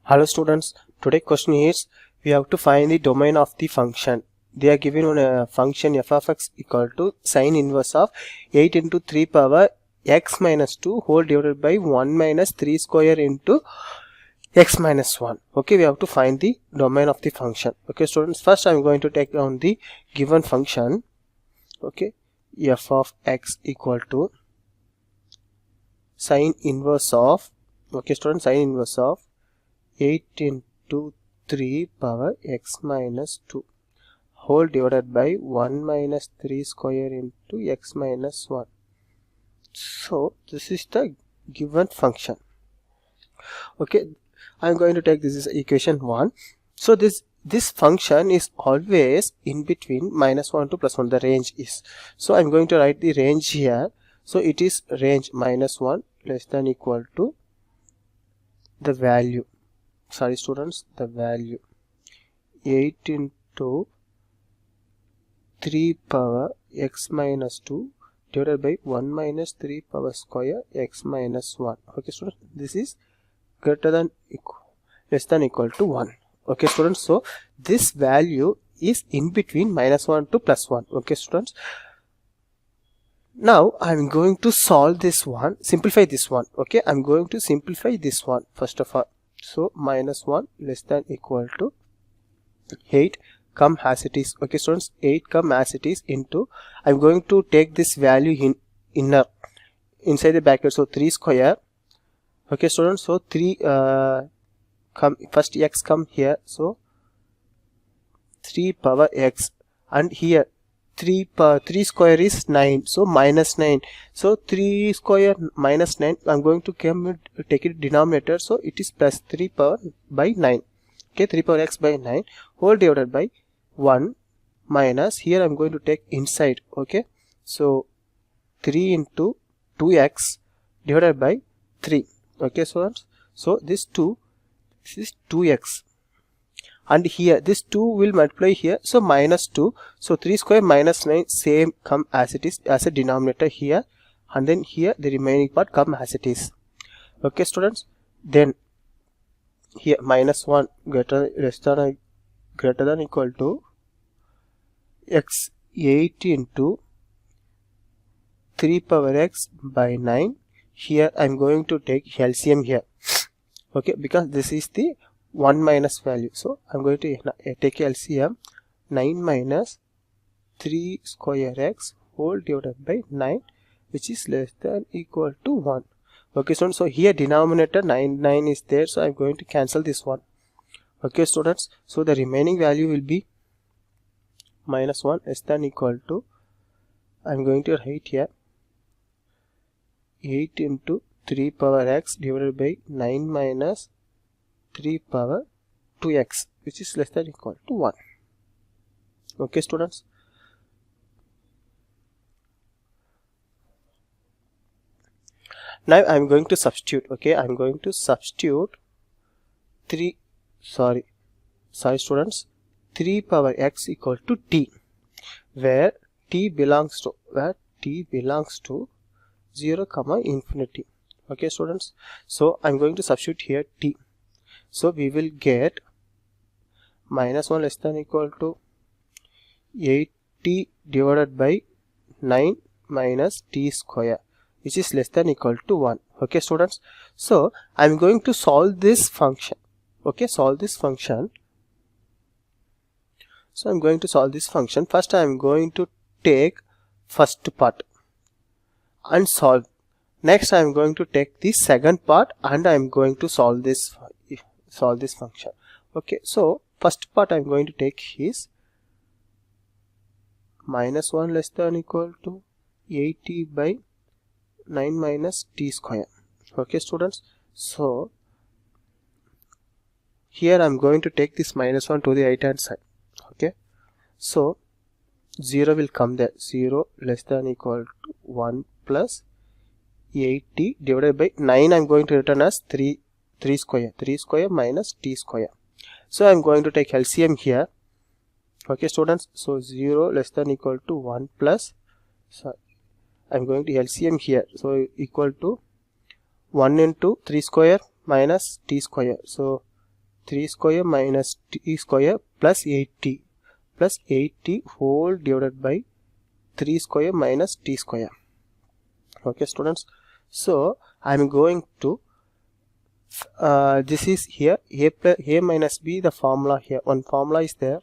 Hello students, today question is we have to find the domain of the function. They are given on a function f of x equal to sine inverse of 8 into 3 power x minus 2 whole divided by 1 minus 3 square into x minus 1. Okay, we have to find the domain of the function. Okay students, first I am going to take down the given function. Okay, f of x equal to sine inverse of, okay students, sine inverse of 8 into 3 power x minus 2 whole divided by 1 minus 3 square into x minus 1. So this is the given function. Okay, I'm going to take this as equation 1. So this function is always in between minus 1 to plus 1, the range is. So I'm going to write the range here. So it is range minus 1 less than equal to the value, sorry students, the value 8 into 3 power x minus 2 divided by 1 minus 3 power square x minus 1. Okay students, this is greater than less than equal to 1. Okay students, so this value is in between minus 1 to plus 1. Okay students, now I'm going to solve this one, simplify this one. Okay, I'm going to simplify this one first of all. So minus 1 less than equal to 8 come as it is. Okay students, 8 come as it is into, I'm going to take this value in inner inside the bracket, so 3 square. Okay students, so 3 come first x come here, so 3 power x, and here 3 square is 9, so minus 9, so 3 square minus 9, I'm going to take it denominator, so it is plus 3 power by 9. Okay, 3 power x by 9 whole divided by 1 minus, here I'm going to take inside. Okay, so 3 into 2x divided by 3. Okay so this is 2x, and here this 2 will multiply here, so minus 2, so 3 square minus 9 same come as it is as a denominator here, and then here the remaining part come as it is. Okay students, then here minus 1 greater than equal to x 8 into 3 power x by 9. Here I'm going to take LCM here. Okay, because this is the 1 minus value, so I'm going to take LCM. 9 minus 3 square x whole divided by 9, which is less than equal to 1. Okay students, so here denominator 9 is there, so I'm going to cancel this one. Okay students, so the remaining value will be minus 1 less than equal to, I'm going to write here 8 into 3 power x divided by 9 minus 3 power 2x, which is less than equal to 1. Okay students, now I'm going to substitute. Okay, I'm going to substitute 3 students, 3 power x equal to t, where t belongs to 0 comma infinity. Okay students, so I'm going to substitute here t, so we will get minus 1 less than equal to 8t divided by 9 minus t square, which is less than equal to 1. Okay students, so I'm going to solve this function. Okay, solve this function. So I'm going to solve this function. First I'm going to take first part and solve. Next I'm going to take the second part and I'm going to solve this function. Okay, so first part I'm going to take is minus 1 less than equal to 8t by 9 minus t square. Okay students, so here I'm going to take this minus 1 to the right hand side. Okay, so 0 will come there, 0 less than equal to 1 plus 8t divided by 9, I'm going to return as 3 square minus t square. So I'm going to take LCM here. Okay students, so 0 less than equal to 1 plus, so I'm going to LCM here, so equal to 1 into 3 square minus t square, so 3 square minus t square plus 8t whole divided by 3 square minus t square. Okay students, so I'm going to this is here a minus b, the formula here, one formula is there,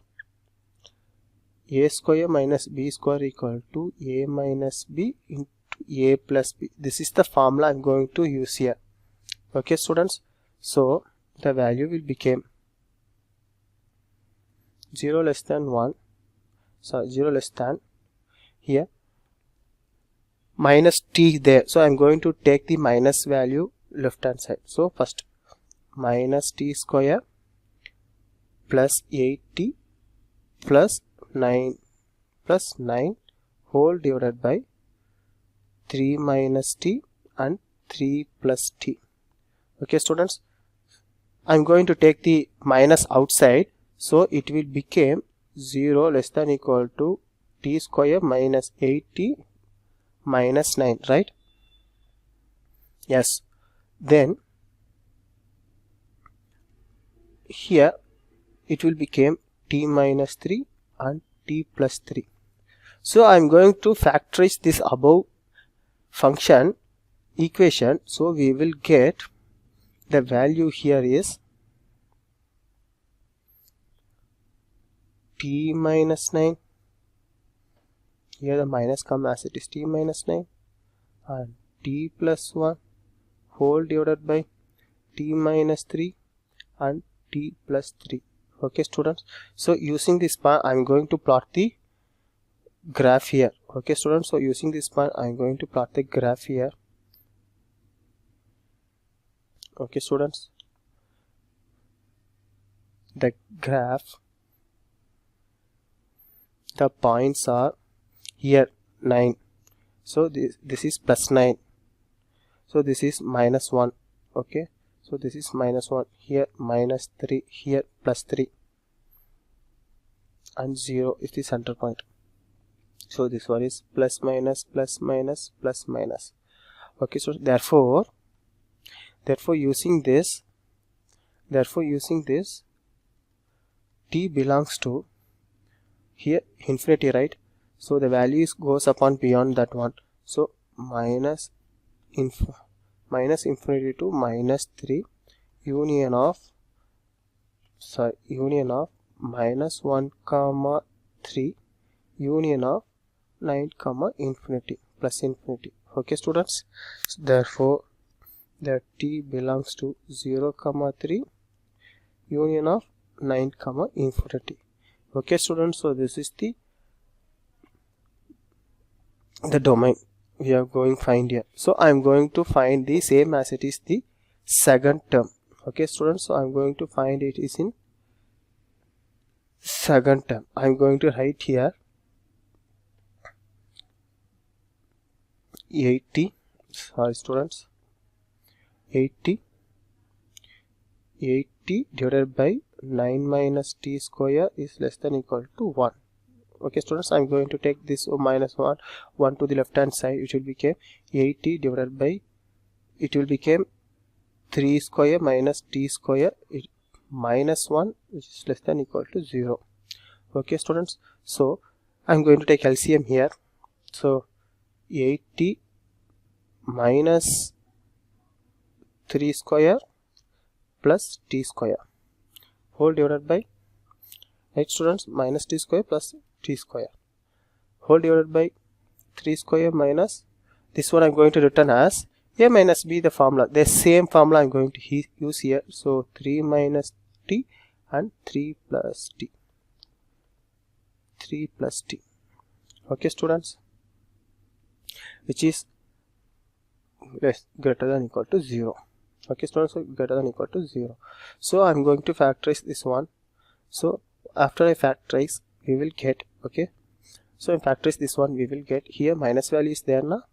a square minus b square equal to a minus b into a plus b. This is the formula I'm going to use here. Okay students, so the value will become 0 less than 1, so 0 less than here minus t there, so I'm going to take the minus value left hand side. So first minus t square plus 8t plus 9 whole divided by 3 minus t and 3 plus t. Okay students, I'm going to take the minus outside, so it will become 0 less than equal to t square minus 8t minus 9, right? Yes. Then here it will become t minus 3 and t plus 3. So I'm going to factorize this above function equation, so we will get the value here is t minus 9, here the minus come as it is, t minus 9 and t plus 1 whole divided by t minus 3 and t plus 3. Okay students, so using this part I'm going to plot the graph here. Okay students, so using this part I'm going to plot the graph here. Okay students, the graph, the points are here 9, so this is plus 9, so this is minus 1. Okay, so this is minus 1, here minus 3, here plus 3 and 0 is the center point. So this one is plus minus plus minus plus minus. Okay, so therefore using this t belongs to here infinity, right? So the values goes upon beyond that one, so minus infinity to minus 3 union of minus 1 comma 3 union of 9 comma infinity plus infinity. Okay students, so therefore the t belongs to 0 comma 3 union of 9 comma infinity. Okay students, so this is the domain we are going to find here. So I'm going to find the same as it is the second term. Okay students, so I'm going to find it is in second term. I'm going to write here 80 divided by 9 minus t square is less than equal to 1. Okay students, I'm going to take this minus 1 to the left hand side, it will become 80 divided by, it will become 3 square minus t square minus 1 which is less than equal to 0. Okay students, so I'm going to take LCM here, so 80 minus 3 square plus t square whole divided by, right students, minus t square plus t square whole divided by 3 square minus this one I'm going to return as a minus b, the formula, the same formula I'm going to use here, so 3 minus t and 3 plus t. Okay students, which is greater than equal to 0. Okay students, so greater than equal to 0. So I'm going to factorize this one. So after I factorize we will get, okay, so I factorize this one, we will get here minus value is there now.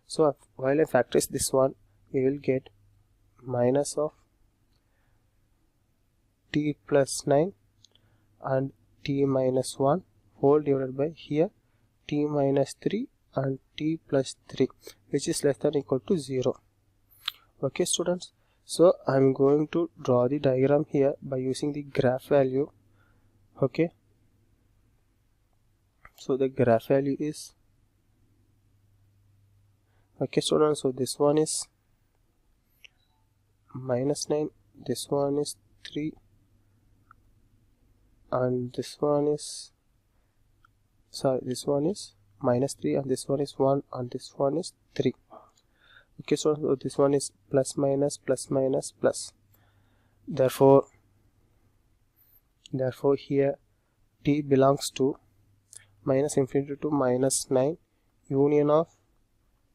So while I factorize this one, we will get minus of t plus 9 and t minus 1 whole divided by here t minus 3 and t plus 3 which is less than equal to 0. Okay students, So I'm going to draw the diagram here by using the graph value. Okay, so the graph value is, okay students, so this one is -9, this one is 3, and this one is, sorry, this one is -3, and this one is 1, and this one is 3. Okay, so this one is plus minus plus minus plus. Therefore here t belongs to -infinity to -9, union of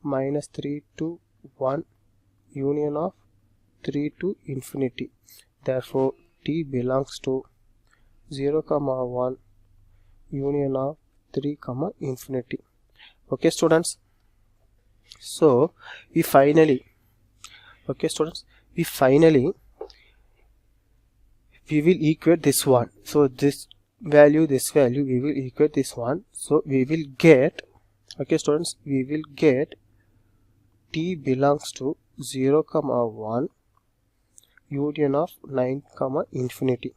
-3 to 1, union of 3 to infinity. Therefore t belongs to 0, 1, union of 3, infinity. Okay students, so we finally, okay students, we will equate this one. So this value we will equate this one. So we will get, okay students, we will get t belongs to 0, 1, union of 9, infinity.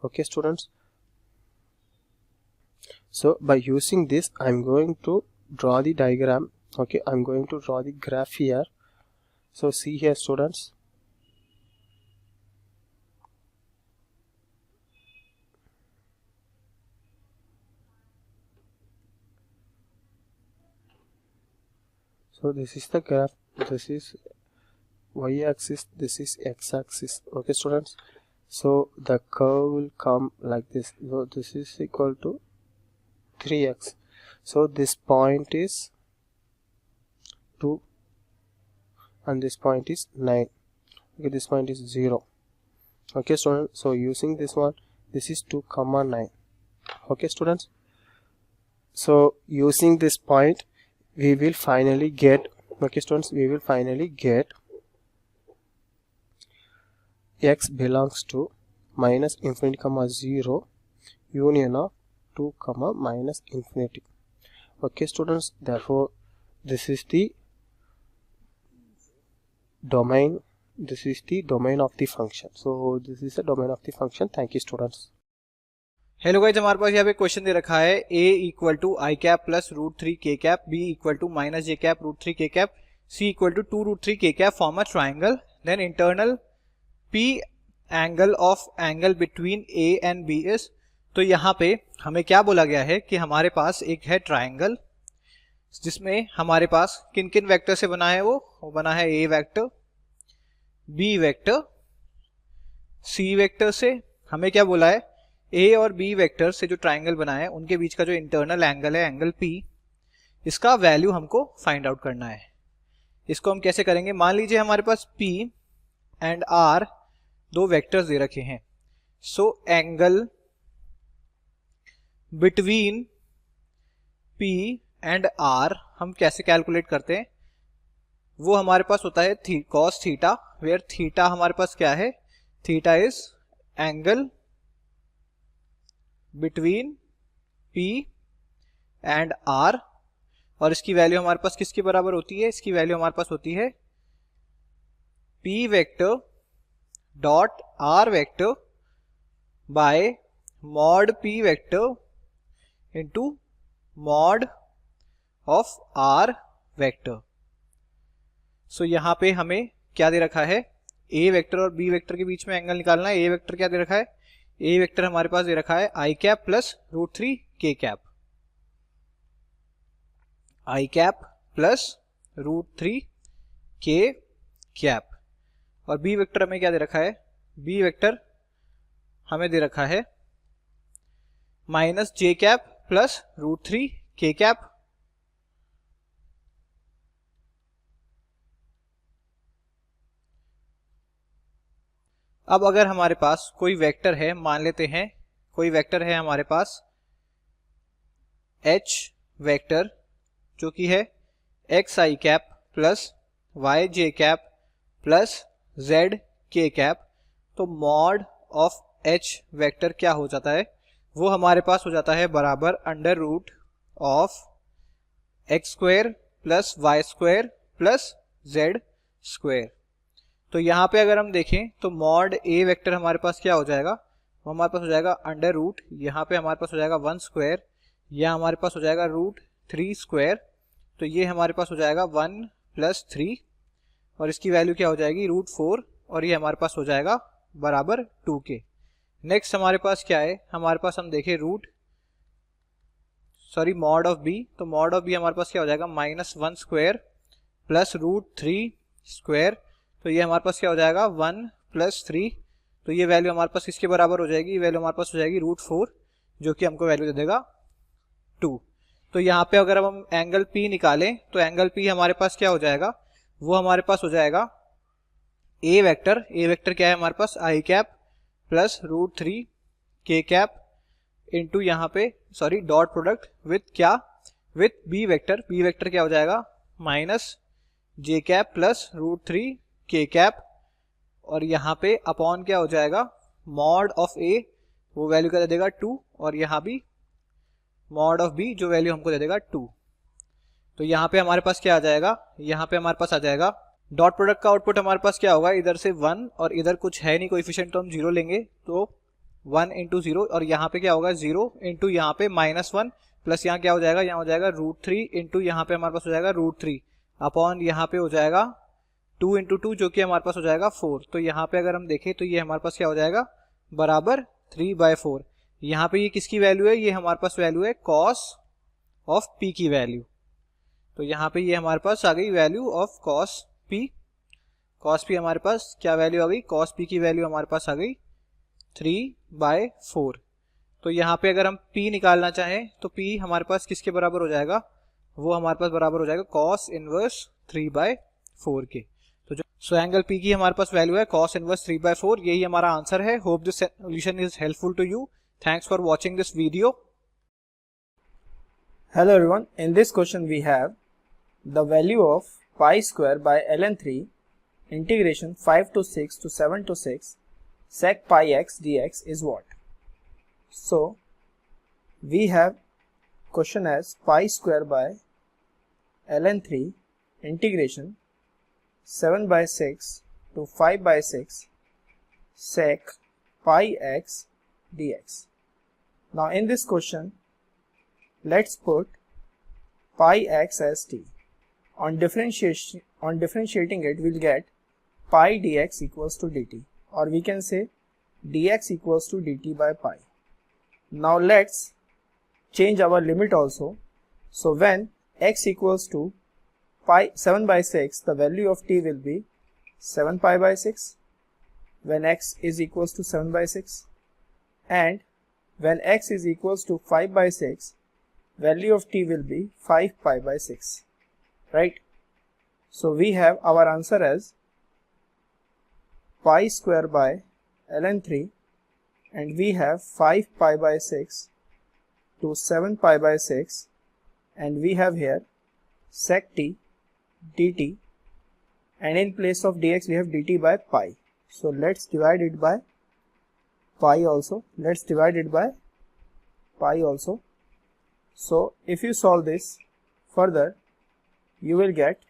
Okay students, so by using this I'm going to draw the diagram. Okay, I'm going to draw the graph here. So see here students, so this is the graph, this is y-axis, this is x-axis. Okay students, so the curve will come like this. So this is equal to 3x. So this point is 2 and this point is 9. Okay, this point is 0. Okay students, so using this one, this is 2, 9. Okay students, so using this point we will finally get, okay students, we will finally get x belongs to -infinity, 0, union of 2, -infinity. Okay students, therefore this is the domain, this is the domain of the function. So this is the domain of the function. Thank you students. Hello guys, हमारे पास यहाँ पे question दे रखा है a equal to i cap plus √3 k cap, b equal to -j cap √3 k cap, c equal to 2√3 k cap form a triangle, then internal p angle of angle between a and b is. तो यहाँ पे हमें क्या बोला गया है कि हमारे पास एक है ट्राइंगल जिसमें हमारे पास किन किन वेक्टर से बना है, वो बना है a vector, b vector, c vector से। हमें क्या बोला है, a और b वेक्टर से जो ट्राइंगल बना है उनके बीच का जो इंटरनल एंगल है एंगल p, इसका वैल्यू हमको फाइंड आउट करना है। इसको हम कैसे करेंगे, मान लीजिए हमारे पास p एंड r दो वेक्टर्स दे रखे हैं। So angle between p and r हम कैसे कैलकुलेट करते हैं, वो हमारे पास होता है cos थीटा, वेयर थीटा हमारे पास क्या है, theta is angle between p and r, और इसकी वैल्यू हमारे पास किसके बराबर होती है, इसकी वैल्यू हमारे पास होती है p vector dot r vector by mod p vector into mod of r vector. So यहाँ पे हमें क्या दे रखा है, a वेक्टर और b वेक्टर के बीच में एंगल निकालना है। a वेक्टर क्या दे रखा है, a वेक्टर हमारे पास दे रखा है आई कैप प्लस √3 k कैप, आई कैप प्लस √3 k कैप, और b वेक्टर हमें क्या दे रखा है, b वेक्टर हमें दे रखा है -j cap plus √3 k cap. अब अगर हमारे पास कोई वेक्टर है, मान लेते हैं कोई वेक्टर है हमारे पास h वेक्टर जो कि है x i cap plus y j cap plus z k cap, तो मॉड ऑफ h वेक्टर क्या हो जाता है, वो हमारे पास हो जाता है बराबर under root of x² plus y² plus z²। तो यहाँ पे अगर हम देखें तो मॉड ए वेक्टर हमारे पास क्या हो जाएगा, वो हमारे पास हो जाएगा अंडर रूट, यहाँ पे हमारे पास हो जाएगा 1 स्क्वायर, या हमारे पास हो जाएगा रूट 3 स्क्वायर, तो ये हमारे पास हो जाएगा 1 + 3 और इसकी वैल्यू क्या हो जाएगी रूट 4 और ये हमारे पास हो जाएगा बराबर 2 के। नेक्स्ट हमारे पास क्या है, हमारे पास हम देखें मॉड ऑफ बी, तो मॉड ऑफ बी हमारे पास क्या हो जाएगा -1 स्क्वायर प्लस रूट 3 स्क्वायर, तो ये हमारे पास क्या हो जाएगा 1 + 3, तो ये वैल्यू हमारे पास किसके बराबर हो जाएगी, ये वैल्यू हमारे पास हो जाएगी रूट 4 जो कि हमको वैल्यू दे देगा 2। तो यहाँ पे अगर हम एंगल P निकालें तो एंगल P हमारे पास क्या हो जाएगा, वो हमारे पास हो जाएगा ए वेक्टर क्या है हमारे पास i cap plus root 3 k cap into यहाँ पे dot product with b vector क्या हो जाएगा -j cap plus root 3 k cap, और यहाँ पे अपॉन क्या हो जाएगा मॉड ऑफ ए, वो वैल्यू क्या दे देगा 2, और यहाँ भी मॉड ऑफ बी जो वैल्यू हमको दे देगा 2। तो यहाँ पे हमारे पास क्या आ जाएगा, यहाँ पे हमारे पास आ जाएगा डॉट प्रोडक्ट का आउटपुट हमारे पास क्या होगा, इधर से 1 और इधर कुछ है नहीं कोएफिशिएंट तो हम 0 लेंगे, तो 1 × 0, और यहाँ पे क्या होगा 0 इंटू यहाँ पे -1 प्लस यहाँ क्या हो जाएगा, यहाँ हो जाएगा रूट 3 इंटू यहाँ पे हमारे पास हो जाएगा रूट 3 अपॉन यहाँ पे हो जाएगा 2 × 2 जो कि हमारे पास हो जाएगा 4। तो यहाँ पे अगर हम देखें तो ये हमारे पास क्या हो जाएगा बराबर 3/4। यहाँ पे ये किसकी वैल्यू है, ये हमारे पास वैल्यू है कॉस ऑफ पी की वैल्यू, तो यहाँ पे ये हमारे पास आ गई वैल्यू ऑफ कॉस पी हमारे पास क्या वैल्यू आ गई, कॉस पी की वैल्यू हमारे पास आ गई 3/4। तो यहाँ पे अगर हम p निकालना चाहें तो p हमारे पास किसके बराबर हो जाएगा, वो हमारे पास बराबर हो जाएगा कॉस इनवर्स 3/4 के। तो जो एंगल p की हमारे पास वैल्यू है कॉस इनवर्स 3/4, यही हमारा आंसर है। Hope this solution is helpful to you. Thanks for watching this video. Hello everyone, in this question we have the value of pi square by ln3 integration 5 to 6 to 7 to 6 sec pi x dx is what? So we have question as pi square by ln3 integration 7/6 to 5/6 sec pi x dx. Now in this question let's put pi x as t. On differentiating it, we'll get pi dx equals to dt, or we can say dx equals to dt by pi. Now let's change our limit also. So when x equals to pi 7/6, the value of t will be 7 pi/6 when x is equals to 7/6, and when x is equals to 5/6, value of t will be 5 pi/6, right? So we have our answer as pi square by ln3, and we have 5 pi/6 to 7 pi/6, and we have here sec t dt, and in place of dx we have dt by pi. So let's divide it by pi also. So if you solve this further, you will get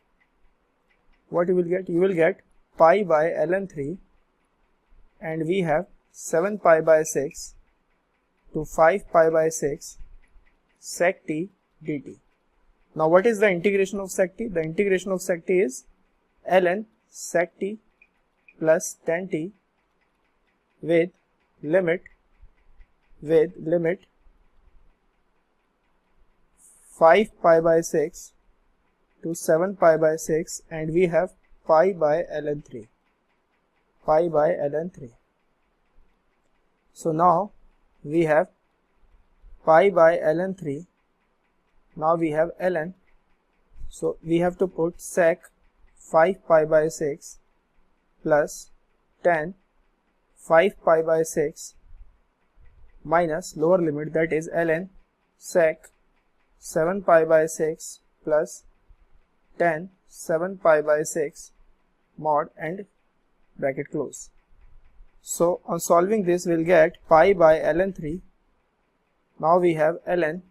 what you will get. You will get pi by ln3, and we have 7 pi/6 to 5 pi/6 sec t dt. Now what is the integration of sec t? The integration of sec t is ln sec t plus tan t with limit 5 pi/6 to 7 pi/6, and we have pi by ln3. So now we have pi by ln3. Now we have ln, so we have to put sec 5 pi/6 plus tan 5 pi/6 minus lower limit, that is ln sec 7 pi/6 plus tan 7 pi/6 mod and bracket close. So on solving this we'll get pi by ln3. Now we have ln.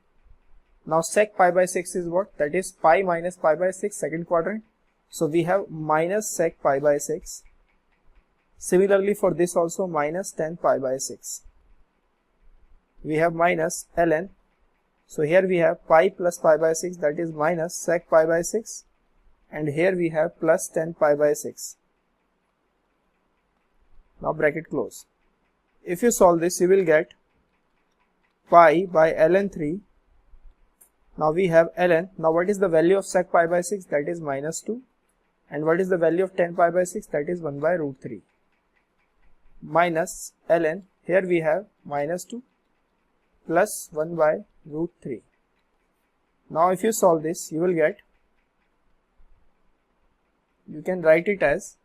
Now sec pi/6 is what? That is pi minus pi/6, second quadrant. So we have minus sec pi/6 Similarly for this also minus 10 pi by 6. We have minus ln. So here we have pi plus pi by 6, that is minus sec pi by 6, and here we have plus 10 pi by 6. Now bracket close. If you solve this, you will get pi by ln 3. Now we have ln. Now what is the value of sec pi by 6? That is minus 2. And what is the value of 10 pi by 6? That is 1 by root 3. Minus ln. Here we have minus 2 plus 1 by root 3. Now if you solve this, you will get, you can write it as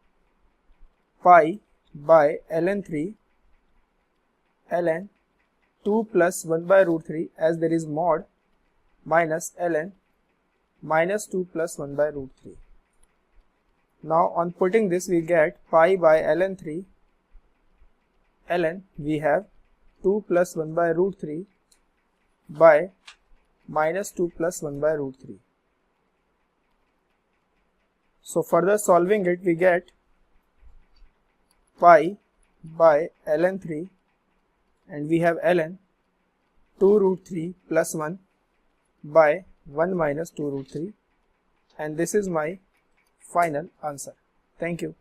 pi by ln 3 ln 2 plus 1 by root 3, as there is mod, minus ln minus 2 plus 1 by root 3. Now on putting this, we get pi by ln 3 ln, we have 2 plus 1 by root 3 by minus 2 plus 1 by root 3. So further solving it, we get pi by ln 3, and we have ln 2 root 3 plus 1 by 1 minus 2 root 3, and this is my final answer. Thank you.